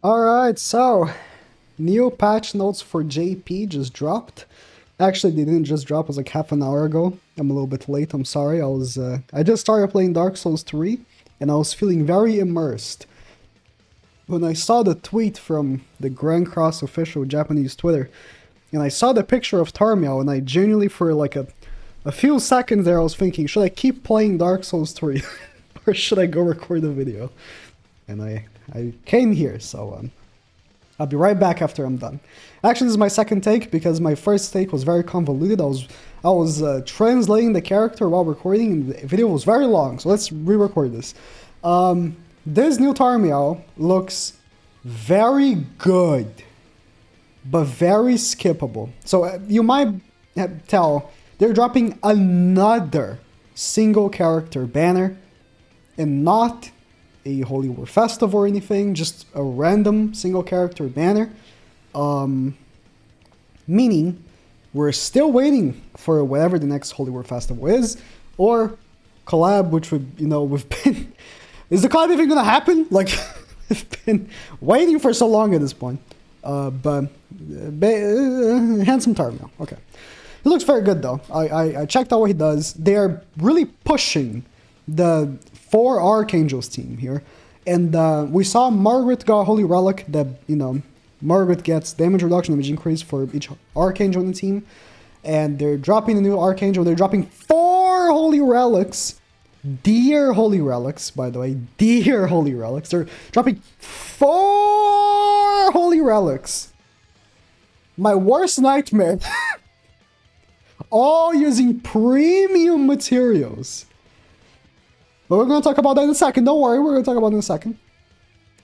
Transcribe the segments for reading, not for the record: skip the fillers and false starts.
Alright, so new patch notes for JP just dropped. Actually, they didn't just drop, it was like half an hour ago. I'm a little bit late, I'm sorry. I just started playing Dark Souls 3 and I was feeling very immersed when I saw the tweet from the GrandCross official Japanese Twitter, and I saw the picture of Tarmiel, and I genuinely, for like a few seconds there, I was thinking, should I keep playing Dark Souls 3 or should I go record a video? And I came here, so I'll be right back after I'm done. Actually, this is my second take because my first take was very convoluted. I was translating the character while recording, and the video was very long. So let's re-record this. This new Tarmiel looks very good, but very skippable. So you might tell they're dropping another single character banner, and not a Holy War Festival or anything, just a random single character banner. Meaning, we're still waiting for whatever the next Holy War Festival is, or collab, which would, we've been... Is the collab even gonna happen? Like, we've been waiting for so long at this point. Handsome Tarmiel, okay. He looks very good though. I checked out what he does. They are really pushing the 4 Archangels team here. And we saw Margaret got a Holy Relic that, Margaret gets damage reduction, damage increase for each Archangel on the team. And they're dropping a new Archangel. They're dropping 4 Holy Relics. Dear Holy Relics, by the way. Dear Holy Relics. They're dropping 4 Holy Relics. My worst nightmare. All using premium materials. But we're going to talk about that in a second. Don't worry, we're going to talk about it in a second.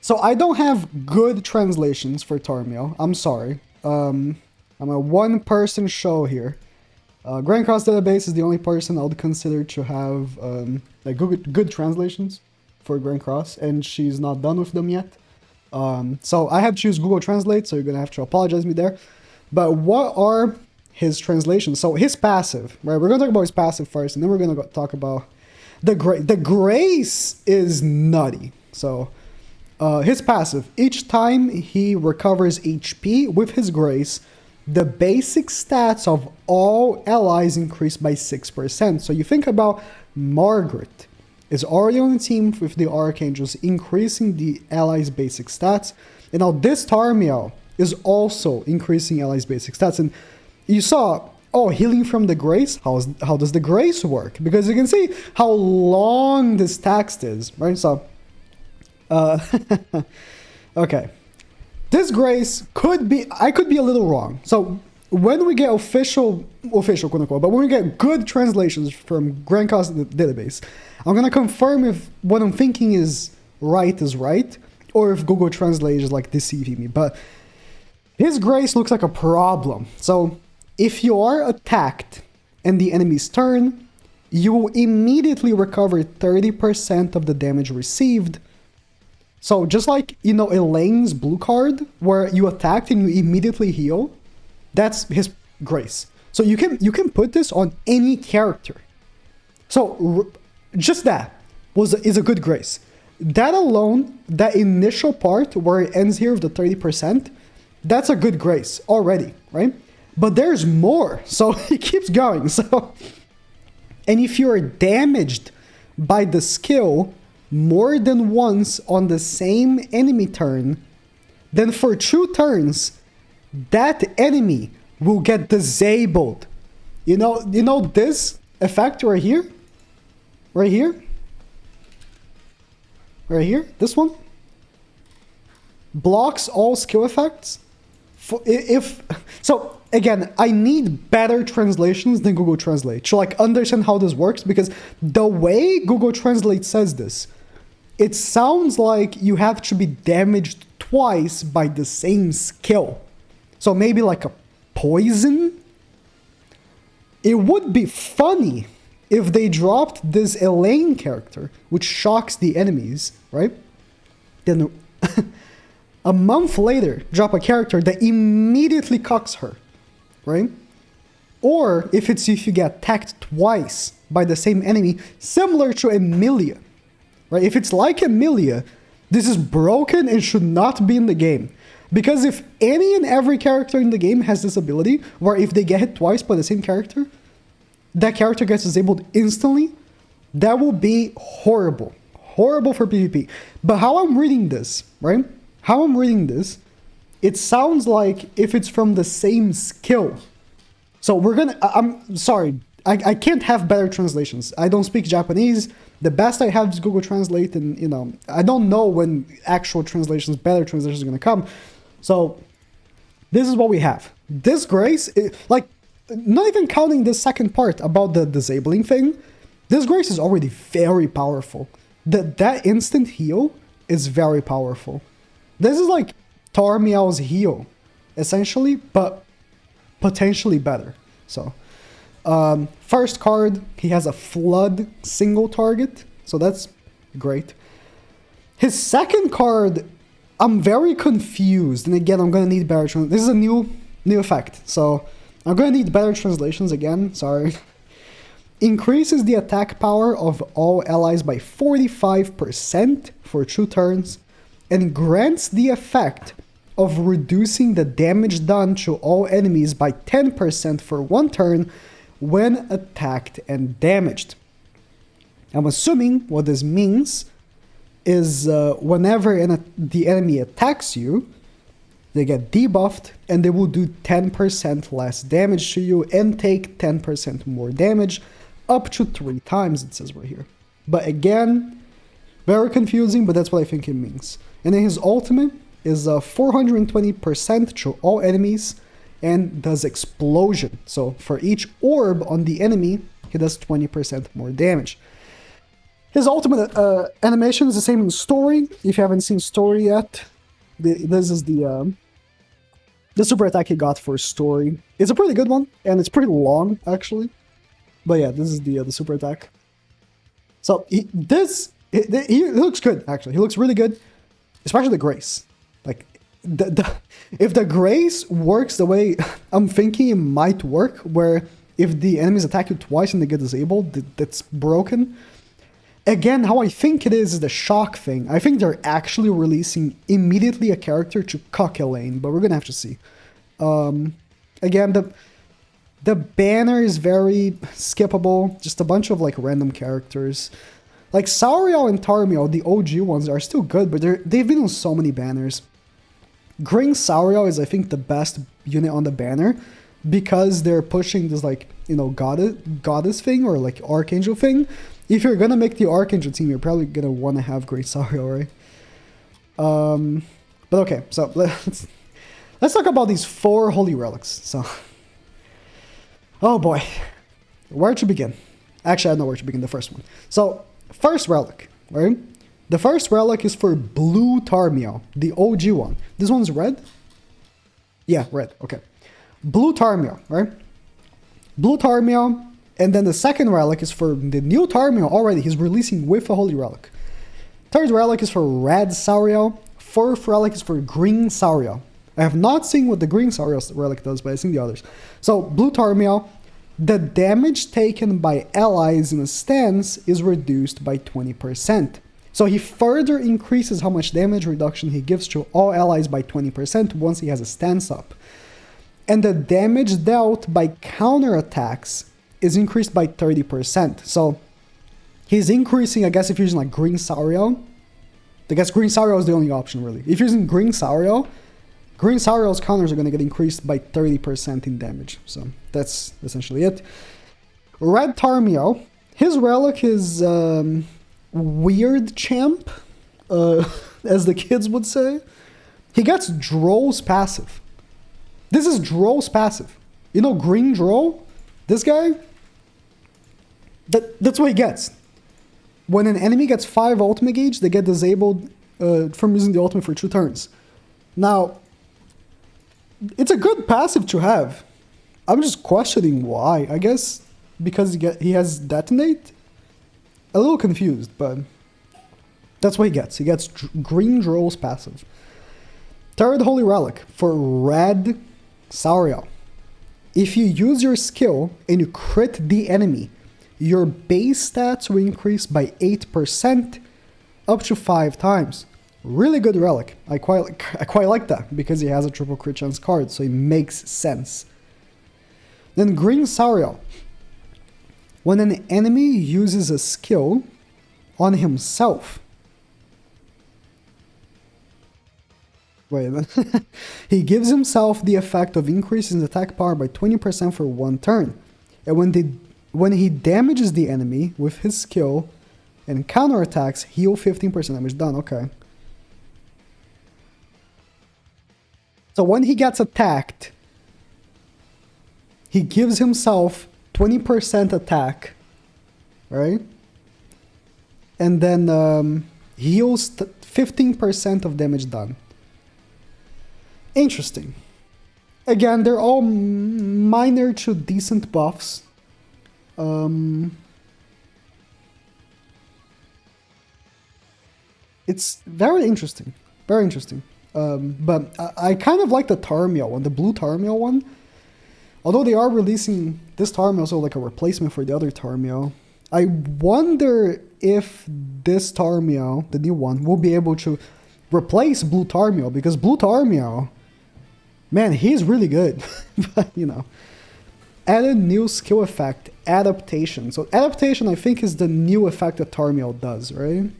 So I don't have good translations for Tarmiel. I'm sorry. I'm a one-person show here. GrandCrossDatabase is the only person I would consider to have like good translations for GrandCross, and she's not done with them yet. So I have to use Google Translate, so you're going to have to apologize me there. But what are his translations? So his passive, right? We're going to talk about his passive first, and then we're going to talk about the grace is nutty. So his passive, each time he recovers HP with his grace, the basic stats of all allies increase by 6%. So you think about Margaret is already on the team with the Archangels, increasing the allies' basic stats. And now this Tarmiel is also increasing allies' basic stats. And you saw, oh, healing from the grace? How does the grace work? Because you can see how long this text is, right? So, okay. This grace could be, I could be a little wrong. So when we get official quote unquote, but when we get good translations from GrandCrossDatabase, I'm going to confirm if what I'm thinking is right, or if Google Translate is like deceiving me. But his grace looks like a problem. So if you are attacked and the enemy's turn, you will immediately recover 30% of the damage received. So just like, Elaine's blue card, where you attacked and you immediately heal, that's his grace. So you can put this on any character. So just that is a good grace. That alone, that initial part where it ends here with the 30%, that's a good grace already, right? But there's more, so it keeps going. So, and if you're damaged by the skill more than once on the same enemy turn, then for 2 turns, that enemy will get disabled. You know this effect right here? Right here? Right here? This one? Blocks all skill effects. So again, I need better translations than Google Translate to understand how this works, because the way Google Translate says this, it sounds like you have to be damaged twice by the same skill. So maybe like a poison? It would be funny if they dropped this Elaine character, which shocks the enemies, right? Then a month later, drop a character that immediately cocks her, right? Or if you get attacked twice by the same enemy, similar to Emilia, right? If it's like Emilia, This is broken and should not be in the game. Because if any and every character in the game has this ability, where if they get hit twice by the same character, that character gets disabled instantly, that will be horrible. Horrible for PvP. But how I'm reading this, right? How I'm reading this, it sounds like if it's from the same skill. So we're gonna, I'm sorry, I can't have better translations. I don't speak Japanese. The best I have is Google Translate, and you know, I don't know when actual translations, better translations are gonna come. So this is what we have. This grace, like, not even counting the second part about the disabling thing, this grace is already very powerful. That instant heal is very powerful. This is like Tarmiel's heal, essentially, but potentially better. So, first card, he has a flood single target, so that's great. His second card, I'm very confused, and again, I'm gonna need better translations. This is a new effect, so I'm gonna need better translations again, sorry. Increases the attack power of all allies by 45% for 2 turns, and grants the effect of reducing the damage done to all enemies by 10% for 1 turn when attacked and damaged. I'm assuming what this means is whenever the enemy attacks you, they get debuffed and they will do 10% less damage to you and take 10% more damage up to 3 times, it says right here. But again, very confusing, but that's what I think it means. And then his ultimate is 420% to all enemies and does explosion. So for each orb on the enemy, he does 20% more damage. His ultimate animation is the same in story. If you haven't seen story yet, this is the super attack he got for story. It's a pretty good one, and it's pretty long, actually. But yeah, this is the super attack. So he looks good, actually. He looks really good, especially the grace. Like, if the grace works the way I'm thinking it might work, where if the enemies attack you twice and they get disabled, that's broken. Again, how I think it is the shock thing. I think they're actually releasing immediately a character to cuck Elaine, but we're gonna have to see. Again, the banner is very skippable, just a bunch of like random characters. Like Sauriel and Tarmiel, the OG ones, are still good, but they've been on so many banners. Green Sauriel is, I think, the best unit on the banner because they're pushing this, like, you know, goddess thing or like archangel thing. If you're gonna make the archangel team, you're probably gonna want to have Green Sauriel, right? But okay, so let's talk about these 4 holy relics. So, oh boy, where to begin? Actually, I know where to begin. The first one. So, first relic, right? The first relic is for Blue Tarmiel, the OG one. This one's red? Yeah, red, okay. Blue Tarmiel, right? Blue Tarmiel, and then the second relic is for the new Tarmiel already. He's releasing with a holy relic. Third relic is for Red Sauriel. Fourth relic is for Green Sauriel. I have not seen what the Green Sauriel relic does, but I've seen the others. So, Blue Tarmiel, the damage taken by allies in a stance is reduced by 20%. So he further increases how much damage reduction he gives to all allies by 20% once he has a stance up. And the damage dealt by counterattacks is increased by 30%. So he's increasing, I guess, if you're using like Green Sauriel. I guess Green Sauriel is the only option, really. If you're using Green Sauriel's counters are going to get increased by 30% in damage. So that's essentially it. Red Tarmiel, his relic is Weird Champ, as the kids would say. He gets Droll's passive. This is Droll's passive. You know Green Droll? This guy? That's what he gets. When an enemy gets 5 ultimate gauge, they get disabled from using the ultimate for 2 turns. Now, it's a good passive to have. I'm just questioning why. I guess because he has Detonate? A little confused, but that's what he gets. He gets Green Droll's passive. Third Holy Relic for Red Sauriel. If you use your skill and you crit the enemy, your base stats will increase by 8% up to 5 times. Really good relic. I quite like that because he has a triple crit chance card, so it makes sense. Then Green Sauriel. When an enemy uses a skill on himself. Wait a minute. He gives himself the effect of increasing his attack power by 20% for 1 turn. And when he damages the enemy with his skill and counterattacks, heal 15% damage. Done, okay. So when he gets attacked, he gives himself 20% attack, right? And then heals 15% of damage done. Interesting. Again, they're all minor to decent buffs. It's very interesting. Very interesting. But I kind of like the Tarmiel one, the blue Tarmiel one. Although they are releasing this Tarmiel, so like a replacement for the other Tarmiel. I wonder if this Tarmiel, the new one, will be able to replace Blue Tarmiel, because Blue Tarmiel, man, he's really good. But, you know. Added new skill effect, adaptation. So adaptation, I think, is the new effect that Tarmiel does, right?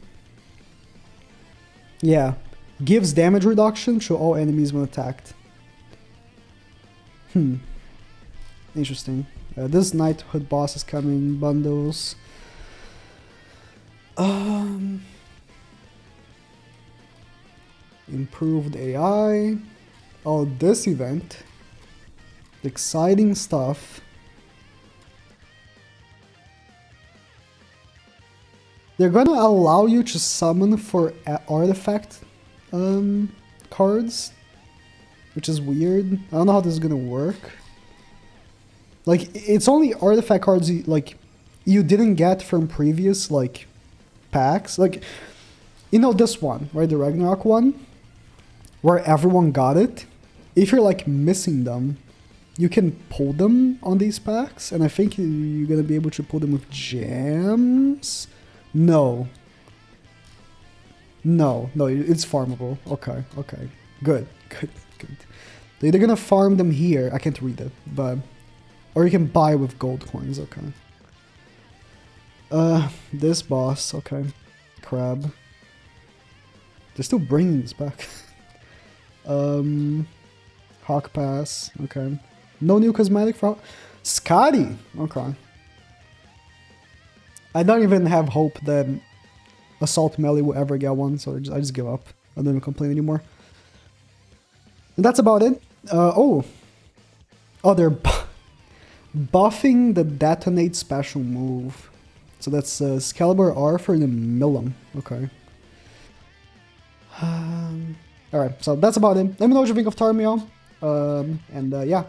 Yeah. Gives damage reduction to all enemies when attacked. Interesting. This knighthood boss is coming in bundles. Improved AI. Oh, this event. Exciting stuff. They're gonna allow you to summon for artifact cards, which is weird. I don't know how this is gonna work. Like, it's only artifact cards you didn't get from previous like packs. Like, you know this one, right? The Ragnarok one, where everyone got it. If you're like missing them, you can pull them on these packs, and I think you're gonna be able to pull them with gems. No, it's farmable. Okay, good. They're either gonna farm them here. I can't read it, but or you can buy with gold coins. Okay. This boss. Okay, crab. They're still bringing this back. Hawk Pass. Okay. No new cosmetic for Scotty. Okay. I don't even have hope that Assault Melee will ever get one, so I just give up. I don't even complain anymore. And that's about it. Oh, they're buffing the Detonate special move. So that's Excalibur R for the Millum. Okay. Alright, so that's about it. Let me know what you think of Tarmiel. Yeah.